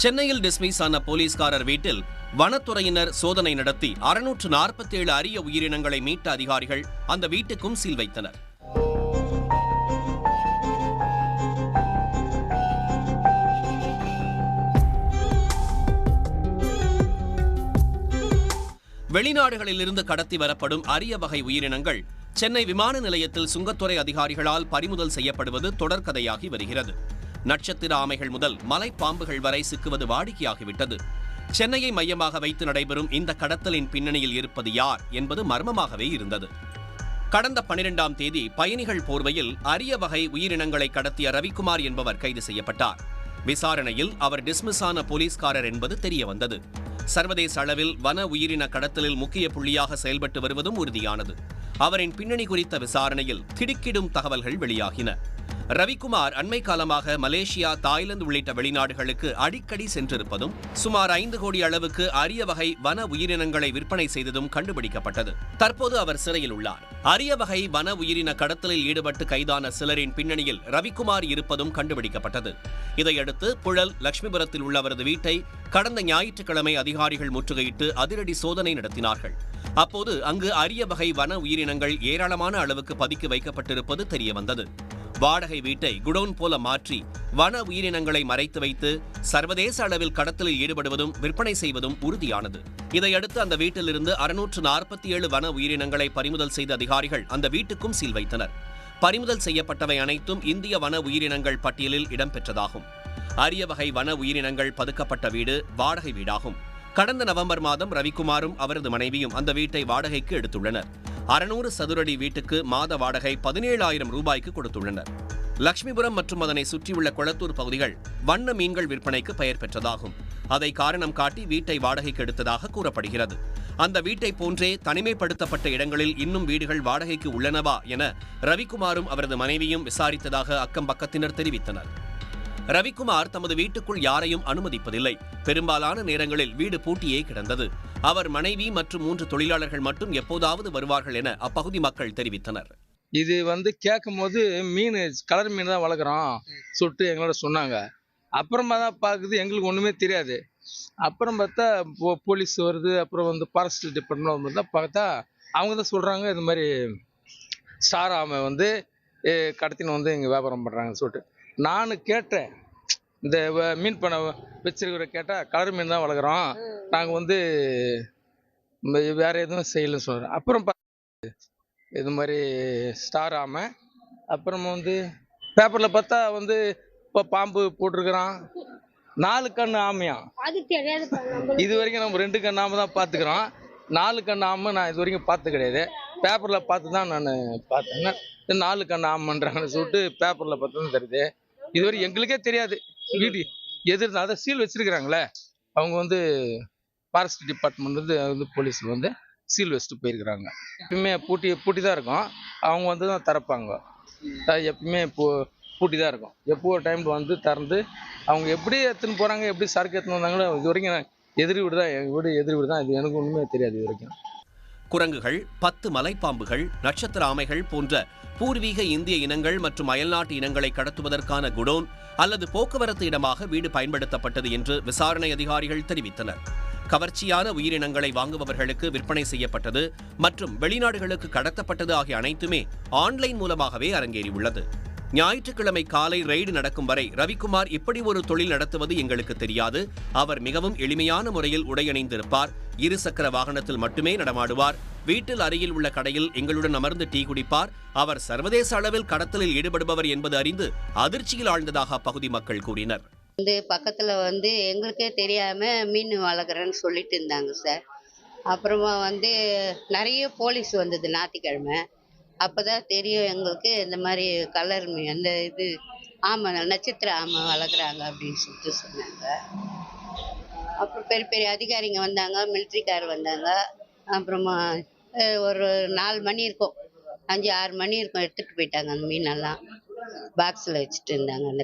சென்னையில் டிஸ்மிஸ் ஆன போலீஸ்காரர் வீட்டில் வனத்துறையினர் சோதனை நடத்தி 647 அரிய உயிரினங்களை மீட்ட அதிகாரிகள் அந்த வீட்டுக்கும் சீல் வைத்தனர். வெளிநாடுகளிலிருந்து கடத்தி வரப்படும் அரிய வகை உயிரினங்கள் சென்னை விமான நிலையத்தில் சுங்கத்துறை அதிகாரிகளால் பறிமுதல் செய்யப்படுவது தொடர்கதையாகி வருகிறது. நட்சத்திர ஆமைகள் முதல் மலைப்பாம்புகள் வரை சிக்குவது வாடிக்கையாகிவிட்டது. சென்னையை மையமாக வைத்து நடைபெறும் இந்த கடத்தலின் பின்னணியில் இருப்பது யார் என்பது மர்மமாகவே இருந்தது. கடந்த 12ஆம் தேதி பயணிகள் போர்வையில் அரிய வகை உயிரினங்களை கடத்திய ரவிக்குமார் என்பவர் கைது செய்யப்பட்டார். விசாரணையில் அவர் டிஸ்மிஸ் ஆன போலீஸ்காரர் என்பது தெரியவந்தது. சர்வதேச அளவில் வன உயிரின கடத்தலில் முக்கிய புள்ளியாக செயல்பட்டு வருவதும் உறுதியானது. அவரின் பின்னணி குறித்த விசாரணையில் திடுக்கிடும் தகவல்கள் வெளியாகின. ரவிக்குமார் அண்மை காலமாக மலேசியா, தாய்லாந்து உள்ளிட்ட வெளிநாடுகளுக்கு அடிக்கடி சென்றிருப்பதும் சுமார் 5 கோடி அளவுக்கு அரிய வகை வன உயிரினங்களை விற்பனை செய்ததும் கண்டுபிடிக்கப்பட்டது. தற்போது அவர் சிறையில் உள்ளார். அரிய வகை வன உயிரின கடத்தலில் ஈடுபட்டு கைதான சிலரின் பின்னணியில் ரவிக்குமார் இருப்பதும் கண்டுபிடிக்கப்பட்டது. இதையடுத்து புழல் லட்சுமிபுரத்தில் உள்ள அவரது வீட்டை கடந்த ஞாயிற்றுக்கிழமை அதிகாரிகள் முற்றுகையிட்டு அதிரடி சோதனை நடத்தினார்கள். அப்போது அங்கு அரிய வகை வன உயிரினங்கள் ஏராளமான அளவுக்கு பதுக்கி வைக்கப்பட்டிருப்பது தெரியவந்தது. வாடகை வீட்டை குடோன் போல மாற்றி வன உயிரினங்களை மறைத்து வைத்து சர்வதேச அளவில் கடத்தலில் ஈடுபடுவதும் விற்பனை செய்வதும் உறுதியானது. இதையடுத்து அந்த வீட்டிலிருந்து 647 வன உயிரினங்களை பறிமுதல் செய்த அதிகாரிகள் அந்த வீட்டுக்கும் சீல் வைத்தனர். பறிமுதல் செய்யப்பட்டவை அனைத்தும் இந்திய வன உயிரினங்கள் பட்டியலில் இடம்பெற்றதாகும். அரிய வகை வன உயிரினங்கள் பதுக்கப்பட்ட வீடு வாடகை வீடாகும். கடந்த நவம்பர் மாதம் ரவிக்குமாரும் அவரது மனைவியும் அந்த வீட்டை வாடகைக்கு எடுத்துள்ளனர். 600 சதுரடி வீட்டுக்கு மாத வாடகை 17,000 ரூபாய்க்கு கொடுத்துள்ளனர். லட்சுமிபுரம் மற்றும் அதனை சுற்றியுள்ள கொளத்தூர் பகுதிகள் வண்ண மீன்கள் விற்பனைக்கு பெயர் பெற்றதாகும். அதை காரணம் காட்டி வீட்டை வாடகைக்கு எடுத்ததாக கூறப்படுகிறது. அந்த வீட்டை போன்றே தனிமைப்படுத்தப்பட்ட இடங்களில் இன்னும் வீடுகள் வாடகைக்கு உள்ளனவா என ரவிக்குமாரும் அவரது மனைவியும் விசாரித்ததாக அக்கம் பக்கத்தினர் தெரிவித்தனர். ரவிக்குமார் தமது வீட்டுக்குள் யாரையும் அனுமதிப்பதில்லை. பெரும்பாலான நேரங்களில் வீடு பூட்டியே கிடந்தது. அவர் மனைவி மற்றும் 3 தொழிலாளர்கள் மட்டும் எப்போதாவது வருவார்கள் என அப்பகுதி மக்கள் தெரிவித்தனர். இது கேட்கும் போது மீன் கலர் மீன் தான் வளர்க்குறோம் சொல்லிட்டு எங்களோட சொன்னாங்க. அப்புறமா தான் பார்க்குது எங்களுக்கு ஒன்றுமே தெரியாது. அப்புறம் பார்த்தா போலீஸ் வருது, அப்புறம் ஃபாரஸ்ட் டிபார்ட்மெண்ட் தான் பார்த்தா அவங்க தான் சொல்கிறாங்க இது மாதிரி ஸ்டார் ஆமை கடத்தின்னு இங்கே வியாபாரம் பண்ணுறாங்கன்னு சொல்லிட்டு நான் கேட்டேன். இந்த மீன் பண்ண வச்சிருக்கிற கேட்டால் கலர் மீன் தான் வளர்க்குறோம், நாங்கள் வேற எதுவும் செய்யலன்னு சொல்கிறேன். அப்புறம் இது மாதிரி ஸ்டார் ஆமை. அப்புறம் பேப்பரில் பார்த்தா இப்போ பாம்பு போட்டிருக்கிறான். 4 கண் ஆமையா, இது வரைக்கும் நம்ம 2 கண் ஆமை தான் பார்த்துக்கிறோம். 4 கண் ஆமை நான் இது வரைக்கும் பார்த்து கிடையாது. பேப்பரில் பார்த்து தான் நான் பார்த்தேன். 4 கண் ஆமைன்றாங்கன்னு சொல்லிட்டு பேப்பரில் பார்த்து தான் தெரியுது. இதுவரை எங்களுக்கே தெரியாது. வீடு எதிர்த்து அதை சீல் வச்சிருக்கிறாங்களே அவங்க ஃபாரஸ்ட் டிபார்ட்மெண்ட் போலீஸ் சீல் வச்சுட்டு போயிருக்கிறாங்க. எப்பயுமே பூட்டி தான் இருக்கும். அவங்க தான் திறப்பாங்க. எப்பயுமே பூட்டி தான் இருக்கும். எப்போ ஒரு டைம் திறந்து அவங்க எப்படி எடுத்துன்னு போகிறாங்க, எப்படி சரக்கு எடுத்துன்னு வந்தாங்களோ இது வரைக்கும் எதிரி வீடு தான், எங்கள் வீடு எதிரி வீடு தான். இது எனக்கு ஒன்றுமே தெரியாது இது வரைக்கும். குரங்குகள், 10 மலைப்பாம்புகள், நட்சத்திர ஆமைகள் போன்ற பூர்வீக இந்திய இனங்கள் மற்றும் அயல்நாட்டு இனங்களை கடத்துவதற்கான குடோன் அல்லது போக்குவரத்து இடமாக வீடு பயன்படுத்தப்பட்டது என்று விசாரணை அதிகாரிகள் தெரிவித்தனர். கவர்ச்சியான உயிரினங்களை வாங்குபவர்களுக்கு விற்பனை செய்யப்பட்டது மற்றும் வெளிநாடுகளுக்கு கடத்தப்பட்டது ஆகிய அனைத்துமே ஆன்லைன் மூலமாகவே அரங்கேறியுள்ளது. ஞாயிற்றுக்கிழமை காலை ரெய்டு நடக்கும் வரை ரவிக்குமார் இப்படி ஒரு தொழில் நடத்துவது எங்களுக்கு தெரியாது. அவர் மிகவும் எளிமையான முறையில் உடையணிந்திருப்பார். 2 சக்கர வாகனத்தில் மட்டுமே நடமாடுவார். வீட்டில் அருகில் உள்ள கடையில் எங்களுடன் அமர்ந்து டீ குடிப்பார். அவர் சர்வதேச அளவில் கடத்தலில் ஈடுபடுபவர் என்பது அறிந்து அதிர்ச்சியில் ஆழ்ந்ததாக அப்பகுதி மக்கள் கூறினர். பக்கத்துல எங்களுக்கே தெரியாம மீன் வளர்க்குறேன்னு சொல்லிட்டு இருந்தாங்க சார். அப்புறமா நிறைய போலீஸ் வந்தது ஞாயிற்றுக்கிழமை. அப்போதான் தெரியும் எங்களுக்கு இந்த மாதிரி கலர் மீன் ஆமை, நட்சத்திர ஆமை வளர்க்குறாங்க அப்படின்னு சொல்லிட்டு சொன்னாங்க. அப்புறம் பெரிய பெரிய அதிகாரிங்க வந்தாங்க, மிலிட்ரிக்கார் வந்தாங்க. அப்புறமா ஒரு 4 மணி இருக்கும், 5-6 மணி இருக்கும், எடுத்துகிட்டு போயிட்டாங்க அந்த மீனெல்லாம். பாக்ஸில் வச்சுட்டு இருந்தாங்க. அந்த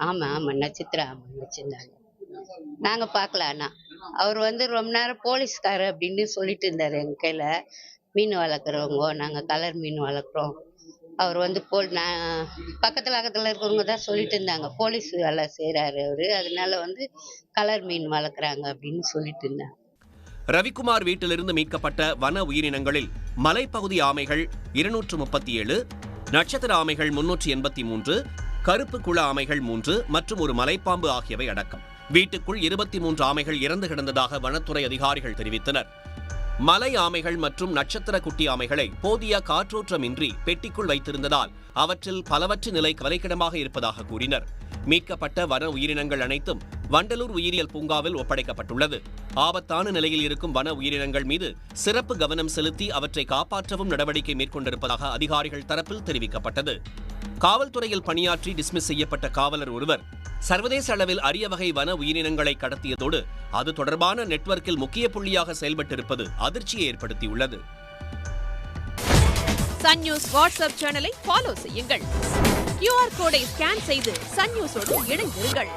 ஆமாம் நட்சத்திர ஆமை வச்சுருந்தாங்க. நாங்கள் பார்க்கல. ஆனால் அவர் ரொம்ப நேரம் போலீஸ்கார் அப்படின்னு சொல்லிட்டு இருந்தார் எங்கள் கையில். மீன் வளர்க்குறவங்க, நாங்கள் கலர் மீன் வளர்க்குறோம் அவர் வந்து பக்கத்தில் இருக்கிறவங்க தான் சொல்லிட்டு இருந்தாங்க, போலீஸ் வேலை செய்கிறாரு அவரு, அதனால வந்து கலர் மீன் வளர்க்குறாங்க அப்படின்னு சொல்லிட்டு இருந்தாங்க. ரவிக்குமார் வீட்டிலிருந்து மீட்கப்பட்ட வன உயிரினங்களில் மலைப்பகுதி ஆமைகள் 237, நட்சத்திர ஆமைகள் 383, கருப்பு குள ஆமைகள் 3 மற்றும் ஒரு மலைப்பாம்பு ஆகியவை அடக்கம். வீட்டுக்குள் 23 ஆமைகள் இறந்து கிடந்ததாக வனத்துறை அதிகாரிகள் தெரிவித்தனர். மலை ஆமைகள் மற்றும் நட்சத்திர குட்டி ஆமைகளை போதிய காற்றோட்டமின்றி பெட்டிக்குள் வைத்திருந்ததால் அவற்றில் பலவற்றின் நிலை கவலைக்கிடமாக இருப்பதாக கூறினர். மீட்கப்பட்ட வன உயிரினங்கள் அனைத்தும் வண்டலூர் உயிரியல் பூங்காவில் ஒப்படைக்கப்பட்டுள்ளது. ஆபத்தான நிலையில் இருக்கும் வன உயிரினங்கள் மீது சிறப்பு கவனம் செலுத்தி அவற்றை காப்பாற்றவும் நடவடிக்கை மேற்கொண்டிருப்பதாக அதிகாரிகள் தரப்பில் தெரிவிக்கப்பட்டது. காவல்துறையில் பணியாற்றி டிஸ்மிஸ் செய்யப்பட்ட காவலர் ஒருவர் சர்வதேச அளவில் அரிய வகை வன உயிரினங்களை கடத்தியதோடு அது தொடர்பான நெட்வொர்க்கில் முக்கிய புள்ளியாக செயல்பட்டிருப்பது அதிர்ச்சியை ஏற்படுத்தியுள்ளது. சன் நியூஸ் வாட்ஸ்அப் சேனலை ஃபாலோ செய்யுங்கள். QR கோடை ஸ்கேன் செய்து சன் நியூஸோடு இணைந்திருங்கள்.